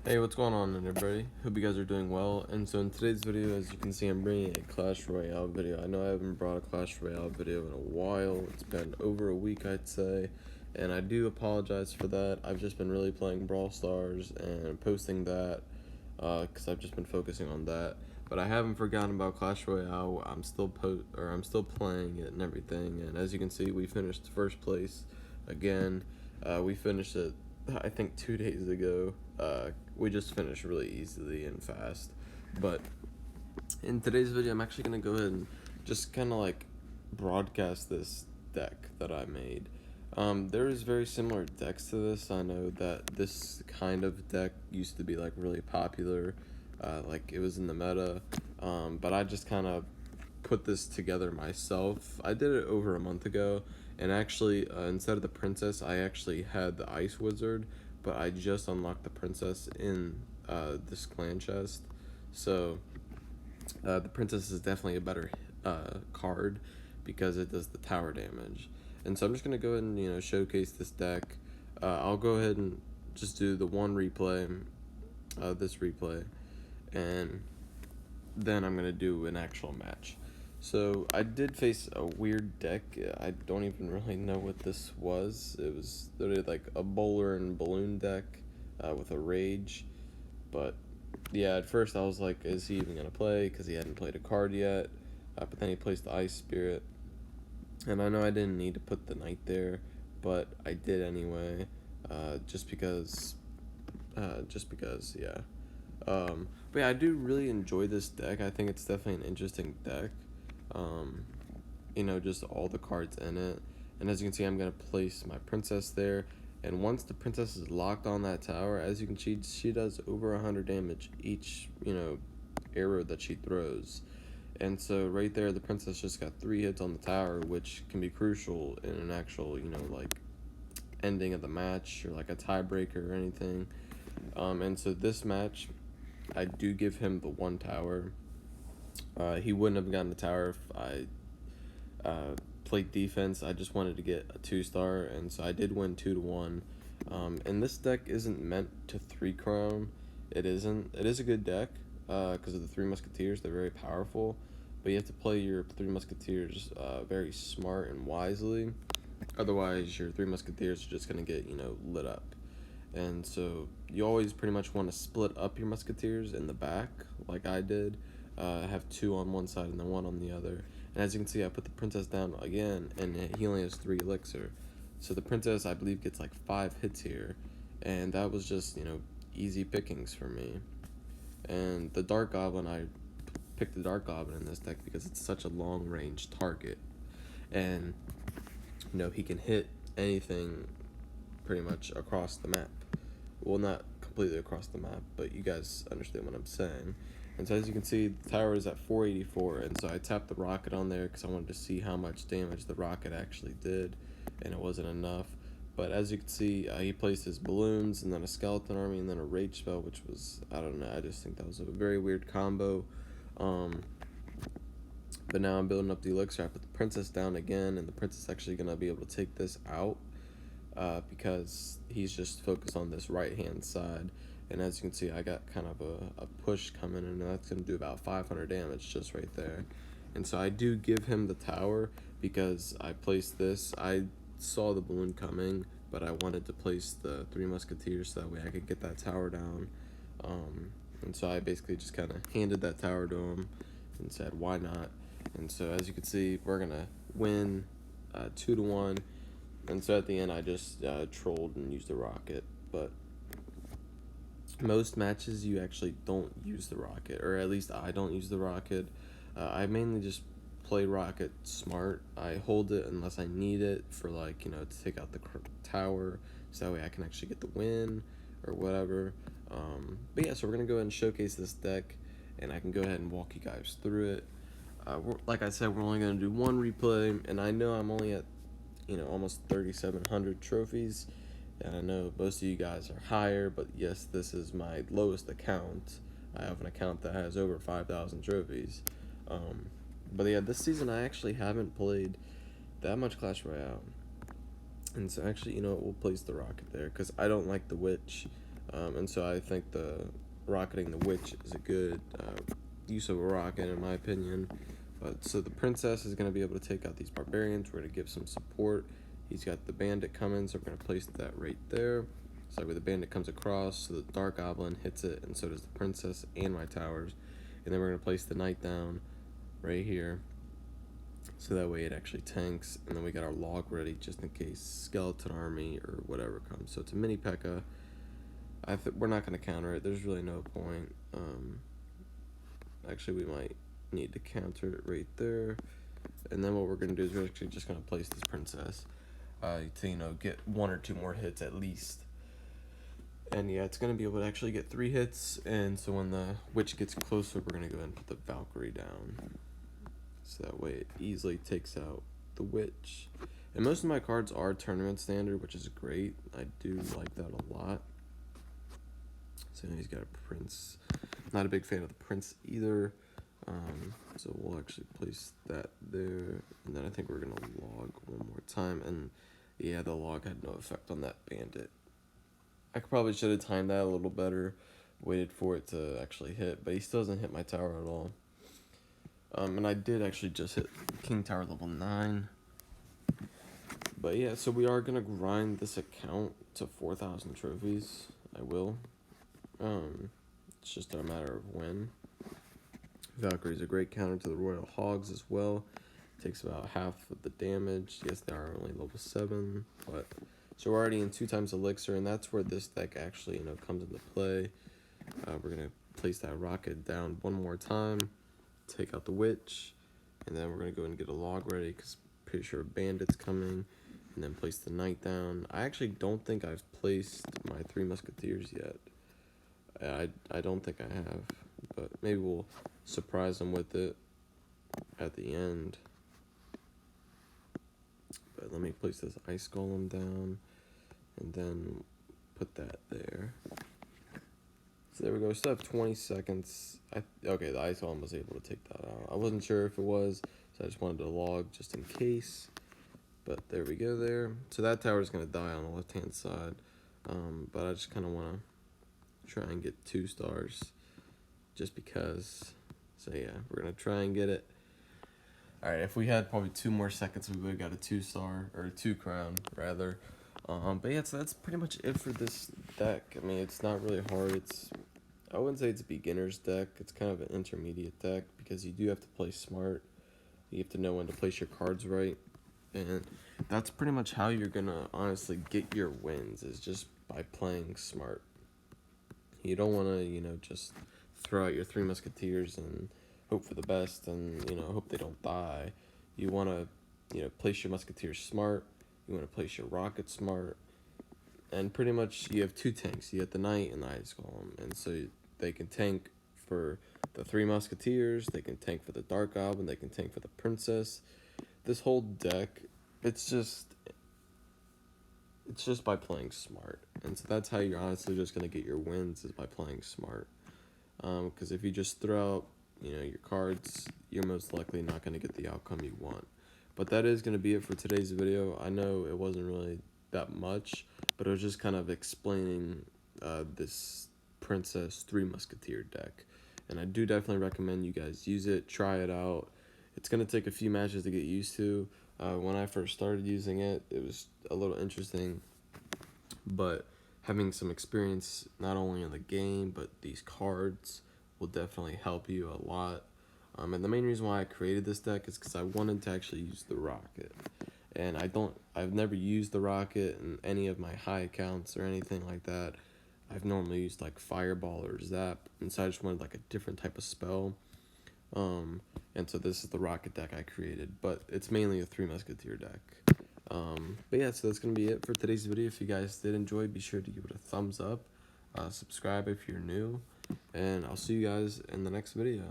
Hey, what's going on everybody? Hope you guys are doing well. And so in today's video, as you can see, I'm bringing a Clash Royale video. I know I haven't brought a Clash Royale video in a while. It's been over a week, I'd say. And I do apologize for that. I've just been really playing Brawl Stars and posting that because I've just been focusing on that. But I haven't forgotten about Clash Royale. I'm still playing it and everything. And as you can see, we finished first place again. We finished it, I think, 2 days ago. We just finished really easily and fast. But in today's video, I'm actually going to go ahead and just kind of like broadcast this deck that I made. There is very similar decks to this. I know that this kind of deck used to be like really popular, like it was in the meta, but I just kind of put this together myself. I did it over a month ago, and actually instead of the princess, I actually had the ice wizard, but I just unlocked the princess in this clan chest. So the princess is definitely a better card because it does the tower damage. And so I'm just gonna go ahead and showcase this deck. I'll go ahead and just do the one replay, this replay, and then I'm gonna do an actual match. So I did face a weird deck. I don't even really know what this was. It was literally like a bowler and balloon deck with a rage. But yeah, at first I was like, is he even gonna play? Because he hadn't played a card yet. But then he plays the Ice Spirit, and I know I didn't need to put the Knight there, but I did anyway, just because, yeah. But yeah, I do really enjoy this deck. I think it's definitely an interesting deck. Um, just all the cards in it. And as you can see, I'm going to place my princess there. And once the princess is locked on that tower, as you can see, she does over 100 damage each, arrow that she throws. And so right there, the princess just got 3 hits on the tower, which can be crucial in an actual, like ending of the match or like a tiebreaker or anything. And so this match, I do give him the 1 tower. He wouldn't have gotten the tower if I played defense. I just wanted to get a 2-star, and so I did win 2-1. And this deck isn't meant to 3 crown. It isn't. It is a good deck because of the 3 musketeers. They're very powerful, but you have to play your 3 musketeers very smart and wisely. Otherwise, your 3 musketeers are just gonna get lit up. And so you always pretty much want to split up your musketeers in the back, like I did. Have 2 on one side and then 1 on the other. And as you can see, I put the princess down again, and he only has 3 elixir. So the princess, I believe, gets like 5 hits here, and that was just easy pickings for me. And the Dark Goblin, I picked the Dark Goblin in this deck because it's such a long range target, and he can hit anything pretty much across the map. Well, not completely across the map, but you guys understand what I'm saying. And so as you can see, the tower is at 484, and so I tapped the rocket on there because I wanted to see how much damage the rocket actually did, and it wasn't enough. But as you can see, he placed his balloons, and then a skeleton army, and then a rage spell, which was, I don't know, I just think that was a very weird combo. But now I'm building up the elixir. I put the princess down again, and the princess is actually going to be able to take this out because he's just focused on this right-hand side. And as you can see, I got kind of a push coming, and that's going to do about 500 damage just right there. And so I do give him the tower because I placed this. I saw the balloon coming, but I wanted to place the 3 musketeers so that way I could get that tower down. And so I basically just kind of handed that tower to him and said, why not? And so as you can see, we're going to win 2-1. And so at the end, I just trolled and used the rocket. But most matches, you actually don't use the rocket, or at least I don't use the rocket. I mainly just play rocket smart. I hold it unless I need it for to take out the tower, so that way I can actually get the win or whatever. But yeah, so we're gonna go ahead and showcase this deck, and I can go ahead and walk you guys through it. Like I said, we're only gonna do 1 replay, and I know I'm only at almost 3,700 trophies. And I know most of you guys are higher, but yes, this is my lowest account. I have an account that has over 5,000 trophies. But yeah, this season I actually haven't played that much Clash Royale. And so actually, we'll place the rocket there because I don't like the witch. And so I think the rocketing the witch is a good use of a rocket, in my opinion. But so the princess is going to be able to take out these barbarians. We're going to give some support. He's got the bandit coming, so we're going to place that right there. So that way the bandit comes across, so the dark goblin hits it, and so does the princess and my towers. And then we're going to place the knight down right here, so that way it actually tanks. And then we got our log ready just in case skeleton army or whatever comes. So it's a mini P.E.K.K.A. We're not going to counter it. There's really no point. Actually, we might need to counter it right there. And then what we're going to do is we're actually just going to place this princess to, you know, get 1 or 2 more hits at least. And yeah, it's going to be able to actually get 3 hits. And so when the witch gets closer, we're going to go ahead and put the Valkyrie down. So that way it easily takes out the witch. And most of my cards are tournament standard, which is great. I do like that a lot. So he's got a prince. Not a big fan of the prince either. So we'll actually place that there. And then I think we're going to log 1 more time. And yeah, the log had no effect on that bandit. I probably should have timed that a little better. Waited for it to actually hit. But he still doesn't hit my tower at all. And I did actually just hit King Tower level 9. But yeah, so we are going to grind this account to 4,000 trophies. I will. It's just a matter of when. Valkyrie's a great counter to the Royal Hogs as well. Takes about half of the damage. Yes, they are only level 7, but so we're already in 2 times elixir, and that's where this deck actually, you know, comes into play. We're gonna place that rocket down 1 more time, take out the witch, and then we're gonna go and get a log ready because pretty sure a bandit's coming, and then place the knight down. I actually don't think I've placed my 3 musketeers yet. I don't think I have, but maybe we'll surprise them with it at the end. But let me place this ice golem down and then put that there. So there we go. We still have 20 seconds. Okay, the ice golem was able to take that out. I wasn't sure if it was, so I just wanted to log just in case. But there we go there. So that tower is going to die on the left-hand side. But I just kind of want to try and get 2 stars just because. So yeah, we're going to try and get it. Alright, if we had probably 2 more seconds, we would have got a 2-star, or a 2 crown, rather. But yeah, so that's pretty much it for this deck. I mean, it's not really hard. I wouldn't say it's a beginner's deck. It's kind of an intermediate deck because you do have to play smart. You have to know when to place your cards right. And that's pretty much how you're going to honestly get your wins, is just by playing smart. You don't want to, you know, just throw out your 3 musketeers and hope for the best and, you know, hope they don't die. You want to, you know, place your musketeers smart. You want to place your rocket smart. And pretty much you have 2 tanks. You have the knight and the ice golem. And so they can tank for the 3 musketeers. They can tank for the dark goblin. They can tank for the princess. This whole deck, it's just by playing smart. And so that's how you're honestly just going to get your wins, is by playing smart. Because if you just throw out, you know, your cards, you're most likely not going to get the outcome you want. But that is going to be it for today's video. I know it wasn't really that much, but it was just kind of explaining this Princess 3 Musketeer deck. And I do definitely recommend you guys use it, try it out. It's going to take a few matches to get used to. When I first started using it, it was a little interesting, but having some experience not only in the game, but these cards will definitely help you a lot. And the main reason why I created this deck is because I wanted to actually use the rocket. And I've never used the rocket in any of my high accounts or anything like that. I've normally used like Fireball or Zap, and so I just wanted like a different type of spell. And so this is the rocket deck I created, but it's mainly a 3 Musketeer deck. But yeah, so that's going to be it for today's video. If you guys did enjoy, be sure to give it a thumbs up, subscribe if you're new, and I'll see you guys in the next video.